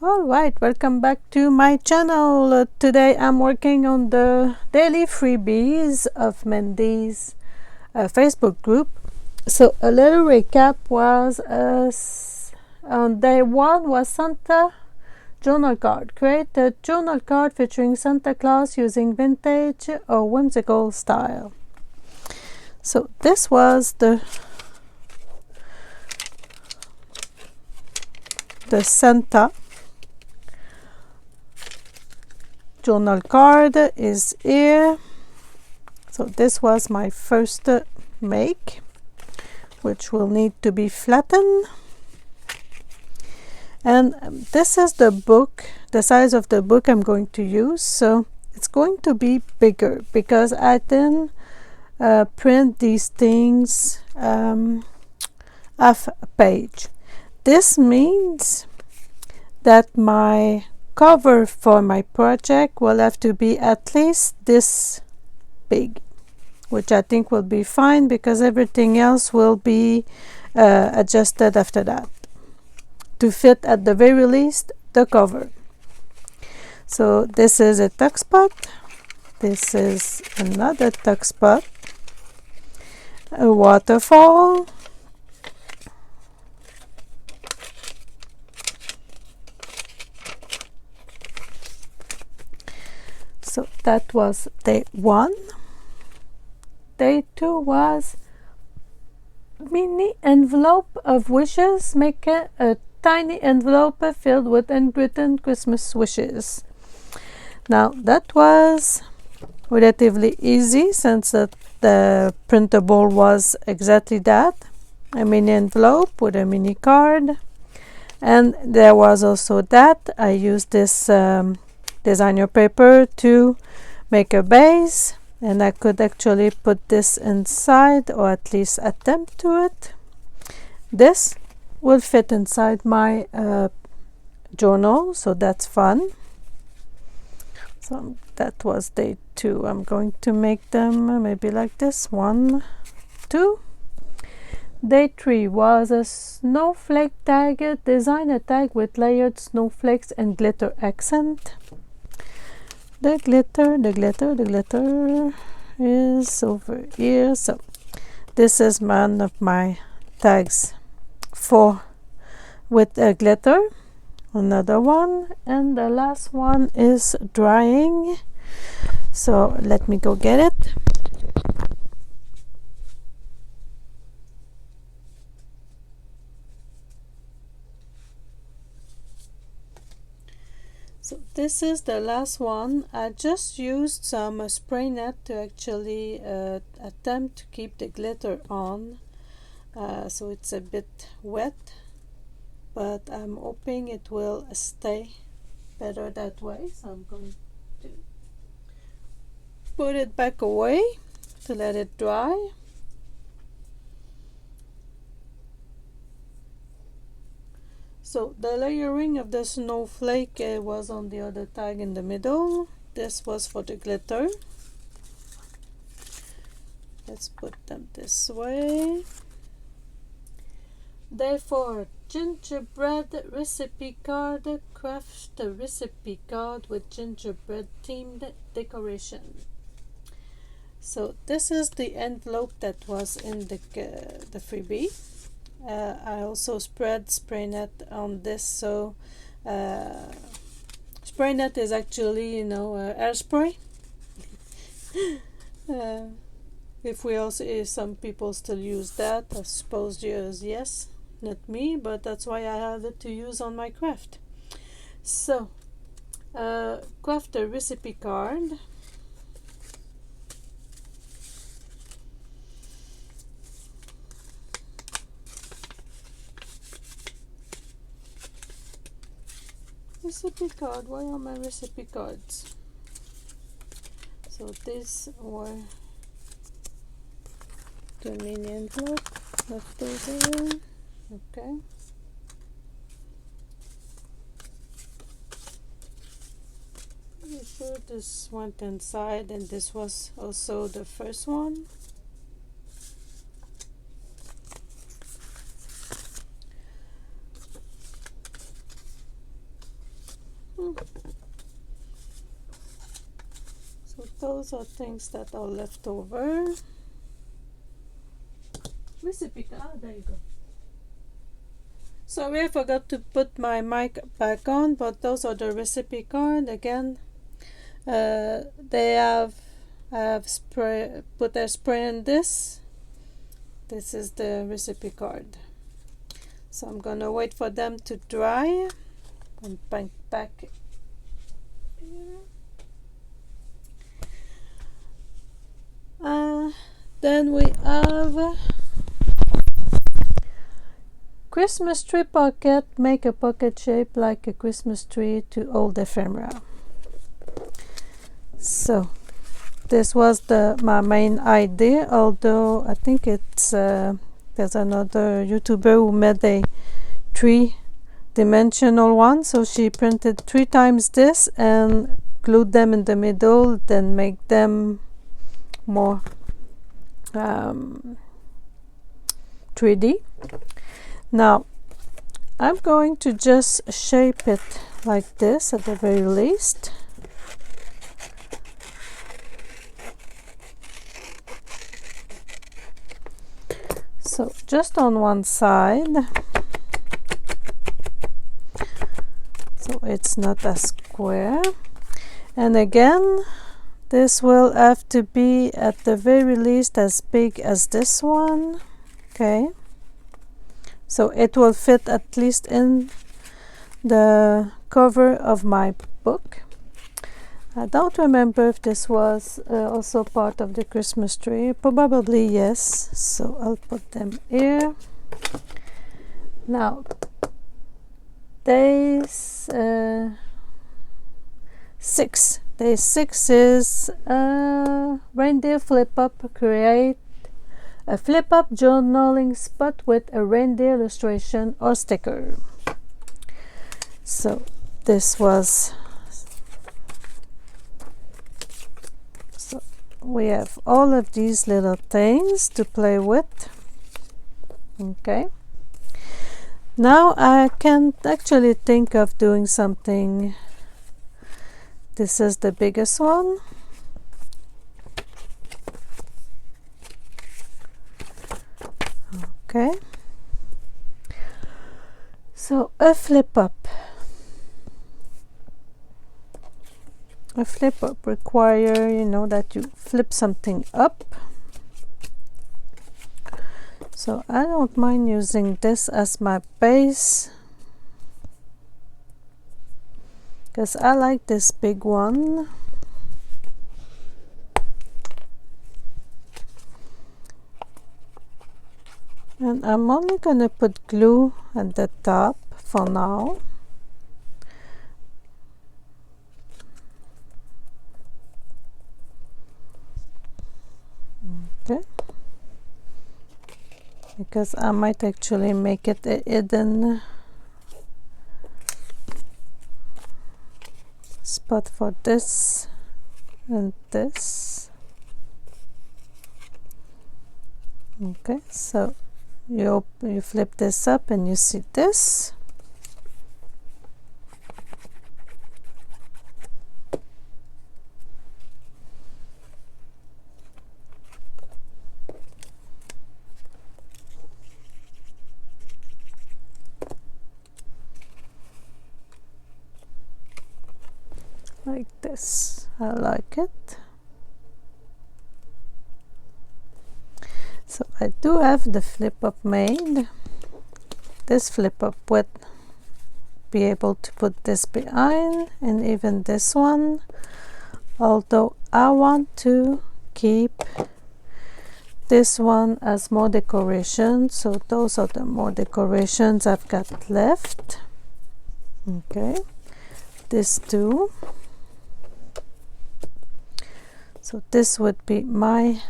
Alright, welcome back to my channel. Today I'm working on the daily freebies of Mandy's Facebook group. So a little recap was on day 1 was Santa journal card. Create a journal card featuring Santa Claus using vintage or whimsical style. So this was the Santa journal card is here. So this was my first make, which will need to be flattened. And this is the book, the size of the book I'm going to use. So it's going to be bigger because I didn't print these things half a page. This means that my cover for my project will have to be at least this big, which I think will be fine because everything else will be adjusted after that to fit at the very least the cover. So this is a tuck spot, this is another tuck spot, a waterfall, so that was day 1. Day 2 was mini envelope of wishes. Make a tiny envelope filled with handwritten Christmas wishes. Now that was relatively easy since the printable was exactly that, a mini envelope with a mini card. And there was also that I used this designer paper to make a base, and I could actually put this inside, or at least attempt to it. This will fit inside my journal, so that's fun. So that was day 2. I'm going to make them maybe like this, 1, 2. Day 3 was a snowflake tag. Design a tag with layered snowflakes and glitter accent. The glitter is over here. So this is one of my tags with a glitter. Another one, and the last one is drying. So let me go get it. So this is the last one. I just used some spray net to actually attempt to keep the glitter on. So it's a bit wet, but I'm hoping it will stay better that way. So I'm going to put it back away to let it dry. So the layering of the snowflake was on the other tag in the middle. This was for the glitter. Let's put them this way. Day 4, gingerbread recipe card. Craft a recipe card with gingerbread themed decoration. So this is the envelope that was in the freebie. I also spread spray net on this, so spray net is actually, hairspray. If some people still use that, I suppose yes, not me, but that's why I have it to use on my craft. So craft a recipe card. Recipe card, where are my recipe cards? So these were the mini envelope left over. Okay. Pretty sure this went inside, and this was also the first one. So those are things that are left over. Recipe card, there you go. Sorry, I forgot to put my mic back on, but those are the recipe card again. They have spray, put a spray in this. This is the recipe card. So I'm gonna wait for them to dry and bring back here. Then we have Christmas tree pocket. Make a pocket shape like a Christmas tree to hold ephemera. So this was my main idea, although I think it's there's another YouTuber who made a 3-dimensional one, so she printed 3 times this and glued them in the middle, then make them more 3D. Now I'm going to just shape it like this at the very least. So just on one side, so it's not a square, and again this will have to be at the very least as big as this one. Okay, so it will fit at least in the cover of my book. I don't remember if this was also part of the Christmas tree. Probably yes, so I'll put them here. Now day 6. Day 6 is reindeer flip up. Create a flip up journaling spot with a reindeer illustration or sticker. So this was, so we have all of these little things to play with. Okay, now I can actually think of doing something. This is the biggest one. Okay, so a flip up. A flip up require, you know, that you flip something up. So I don't mind using this as my base, because I like this big one. And I'm only gonna put glue at the top for now. Okay, because I might actually make it a hidden spot for this and this. Okay, so you flip this up and you see this. Like this. I like it. So I do have the flip up made. This flip up would be able to put this behind, and even this one, although I want to keep this one as more decoration. So those are the more decorations I've got left. Okay, this too. So this would be my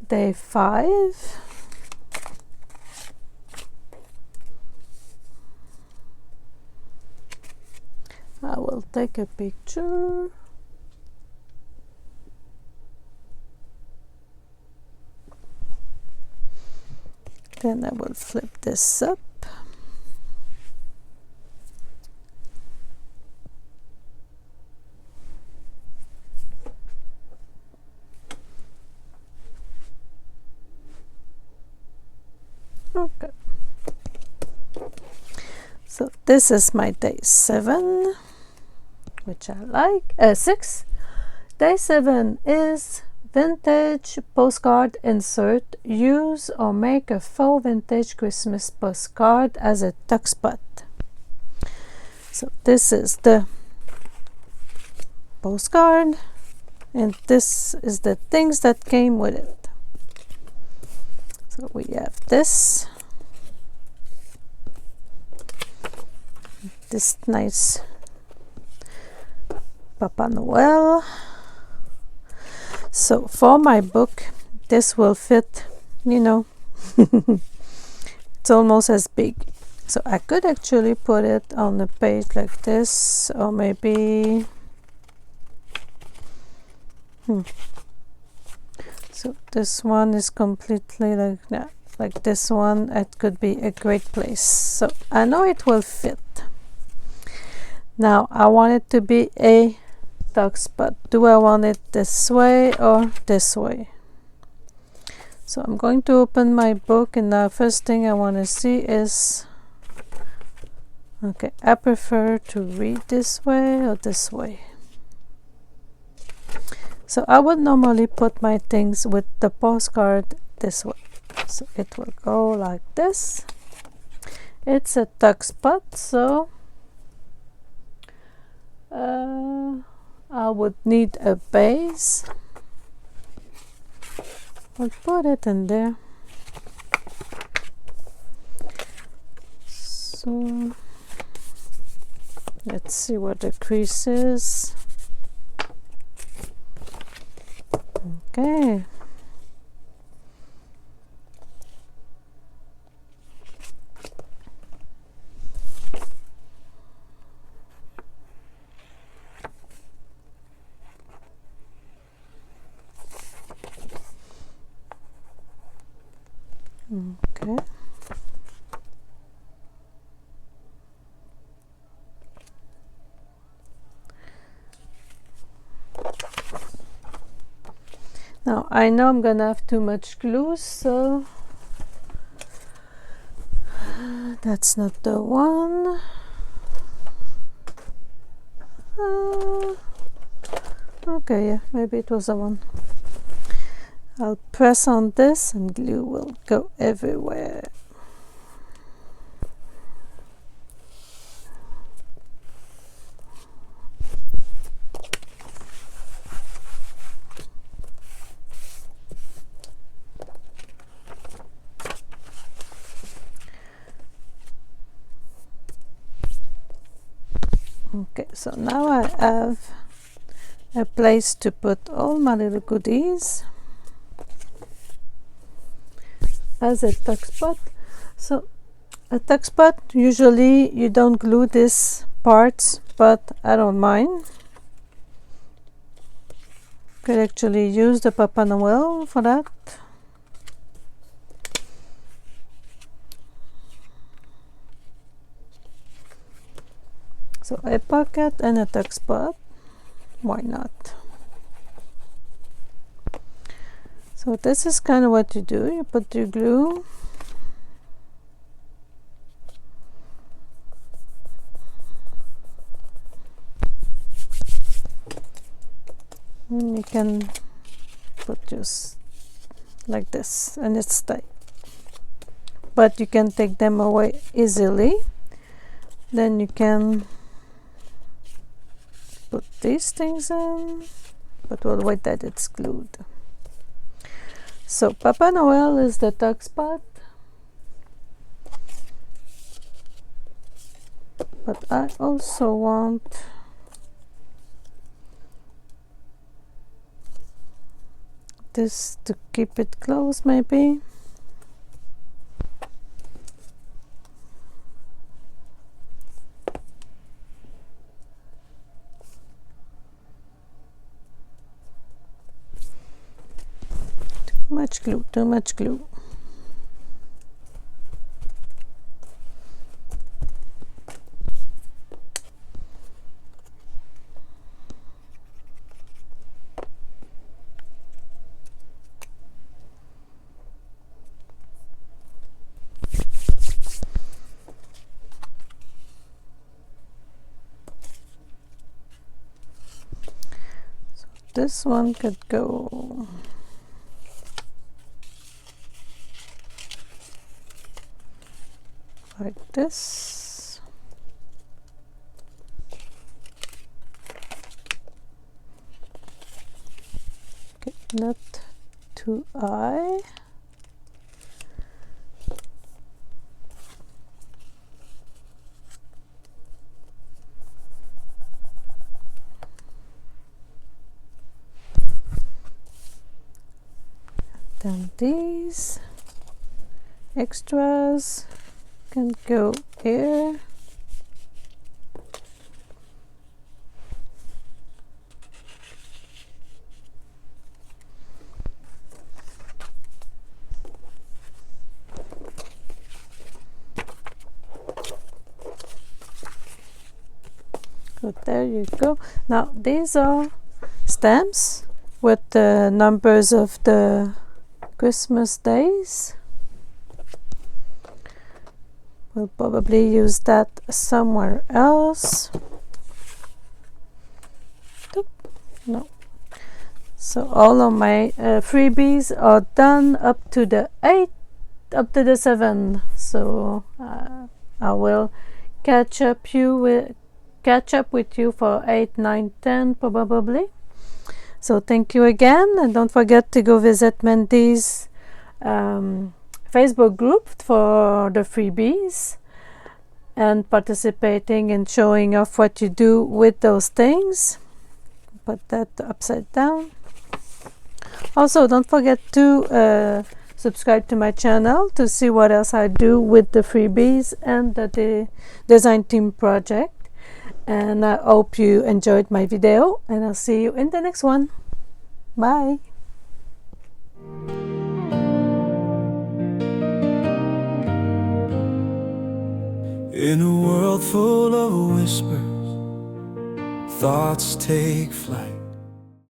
day 5. I will take a picture. Then I will flip this up. Okay. So this is my day 7, which I like. 6. Day 7 is vintage postcard insert. Use or make a faux vintage Christmas postcard as a tuck spot. So this is the postcard, and this is the things that came with it. So we have this nice Papa Noel. So for my book, this will fit, you know, it's almost as big. So I could actually put it on the page like this, or maybe so this one is completely like that, like this one. It could be a great place. So I know it will fit. Now I want it to be a tuck spot. Do I want it this way or this way? So I'm going to open my book, and the first thing I want to see is, okay, I prefer to read this way or this way. So I would normally put my things with the postcard this way. So it will go like this. It's a tuck spot, so I would need a base. I'll put it in there. So let's see where the crease is. Okay. Okay. Now I know I'm gonna have too much glue, so that's not the one. Okay, yeah, maybe it was the one. I'll press on this and glue will go everywhere. Okay, so now I have a place to put all my little goodies as a tuck spot. So a tuck spot, usually you don't glue this part, but I don't mind. Could actually use the Papa Noel for that. So a pocket and a tuck spot, why not? So this is kind of what you do. You put your glue, and you can put just like this and it's tight, but you can take them away easily. Then you can put these things in, but we'll wait that it's glued. So Papa Noel is the tuck spot, but I also want this to keep it closed, maybe. Too much glue. this one could go like this. Okay, not too high. Then these extras can go here. So there you go. Now these are stamps with the numbers of the Christmas days. We'll probably use that somewhere else. Oop, no. So all of my freebies are done up to the 8, up to the 7. So I will catch up with you for 8, 9, 10 probably. So thank you again, and don't forget to go visit Mandy's Facebook group for the freebies and participating and showing off what you do with those things. Put that upside down. Also, don't forget to subscribe to my channel to see what else I do with the freebies and the design team project. And I hope you enjoyed my video, and I'll see you in the next one. Bye. In a world full of whispers, thoughts take flight.